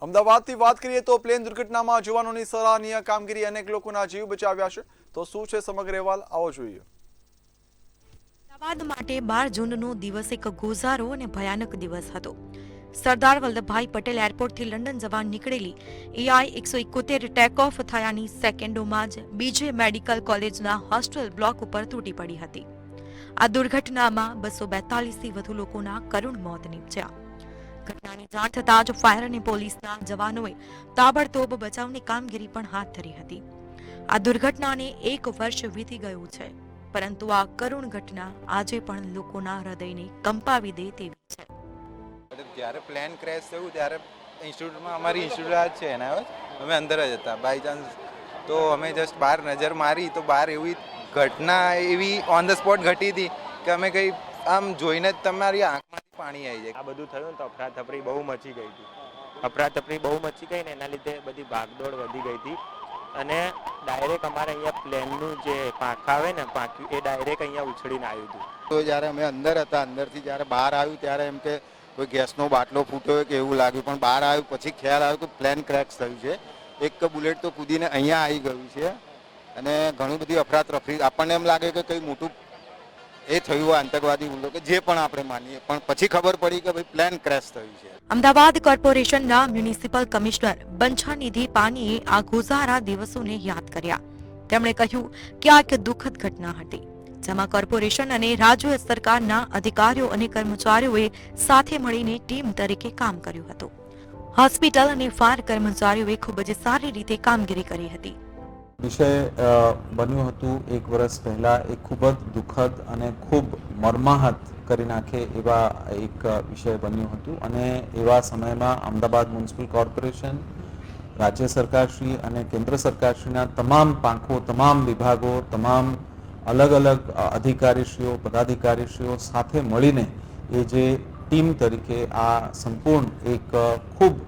અમદાવાદથી વાત કરીએ તો પ્લેન દુર્ઘટનામાં જવાનોની સરાહનીય કામગીરી, અનેક લોકોના જીવ બચાવ્યા છે. તો શું છે સમગ્ર અહેવાલ, આવો જોઈએ. અમદાવાદ માટે 12 જૂનનો દિવસ એક ગોઝારો અને ભયાનક દિવસ હતો. સરદાર વલ્લભભાઈ પટેલ એરપોર્ટથી લંડન જવા નીકળેલી AI-171 ટેક ઓફ થયાની સેકન્ડોમાં જ બીજે મેડિકલ કોલેજના હોસ્ટેલ બ્લોક ઉપર તૂટી પડી હતી. આ દુર્ઘટનામાં 242થી વધુ લોકોના કરુણ મોત નીપજ્યા. ઘટનાની જાણ થતાં જ ફાયર અને પોલીસના જવાનોએ તાબડતોબ બચાવની કામગીરી પણ હાથ ધરી હતી. આ દુર્ઘટનાને 1 વર્ષ વીતી ગયું છે, પરંતુ આ કરુણ ઘટના આજે પણ લોકોના હૃદયને કંપાવી દે તેવી છે. જ્યારે પ્લેન ક્રેશ થયું ત્યારે ઇન્સ્ટિટ્યૂટમાં અમારી ઇન્સ્ટિટ્યૂટ છે એના અમે અંદર જ હતા. બાય ચાન્સ તો અમે જસ્ટ બહાર નજર મારી તો બહાર એવી ઘટના એવી ઓન ધ સ્પોટ ઘટી હતી કે અમે કંઈ આમ જોઈને જ તમારી આંખમાંથી પાણી આવી જાય. આ બધું થયું તો અફરાતફરી બહુ મચી ગઈ હતી. અફરાતફરી બહુ મચી ગઈ ને એના લીધે બધી ભાગદોડ વધી ગઈ હતી અને ડાયરેક્ટ અમારે અહીંયા પ્લેનનું જે પાંખા આવે ને પાંખ્યું એ ડાયરેક્ટ અહીંયા ઉછળીને આવ્યું હતું. તો જ્યારે અમે અંદર હતા, અંદરથી જ્યારે બહાર આવ્યું ત્યારે એમ કે કોઈ ગેસનો બાટલો ફૂટ્યો કે એવું લાગ્યું, પણ બહાર આવ્યું પછી ખ્યાલ આવ્યો કે પ્લેન ક્રેશ થયું છે. એક બુલેટ તો કૂદીને અહીંયા આવી ગયું છે અને ઘણી બધી અફરાતફરી. આપણને એમ લાગે કે કંઈ મોટું એ થયું હોય આતંકવાદી હુમલો કે જે પણ આપણે માનીએ, પણ પછી ખબર પડી કે ભાઈ પ્લેન ક્રેશ થયું છે. અમદાવાદ કોર્પોરેશનના મ્યુનિસિપલ કમિશનર બંછાનિધિ પાનીએ આ ગોઝારા દિવસોને યાદ કર્યા. તેમણે કહ્યું કે આ એક દુઃખદ ઘટના હતી, જેમાં કોર્પોરેશન અને રાજ્ય સરકારના અધિકારીઓ અને કર્મચારીઓએ સાથે મળીને ટીમ તરીકે કામ કર્યું હતું. હોસ્પિટલ અને ફાયર કર્મચારીઓએ ખૂબ જ સારી રીતે કામગીરી કરી હતી. વિષય બન્યું હતું 1 વર્ષ પહેલા, એ ખૂબ જ દુઃખદ અને ખૂબ મર્માહત કરી નાખે એવા એક વિષય બન્યું હતું અને એવા સમયમાં અમદાવાદ મ્યુનિસિપલ કોર્પોરેશન, રાજ્ય સરકારશ્રી અને કેન્દ્ર સરકારશ્રીના તમામ પાંખો, તમામ વિભાગો, તમામ અલગ અલગ અધિકારીશ્રીઓ, પદાધિકારીશ્રીઓ સાથે મળીને એ જે ટીમ તરીકે આ સંપૂર્ણ એક ખૂબ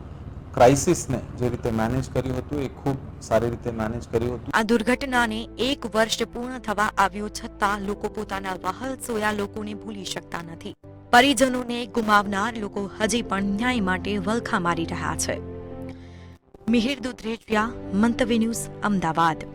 ક્રાઇસિસને જે રીતે મેનેજ કર્યું હતું એ ખૂબ સારી રીતે મેનેજ કર્યું હતું. આ દુર્ઘટનાને 1 વર્ષ પૂર્ણ થવા આવ્યું છતાં લોકો પોતાના વહાલ સોયા લોકોને ભૂલી શકતા નથી. પરિજનોને ગુમાવનાર લોકો હજી પણ ન્યાય માટે વલખા મારી રહ્યા છે. મિહિર દુધરેજિયા, મંતવ્ય ન્યૂઝ, અમદાવાદ.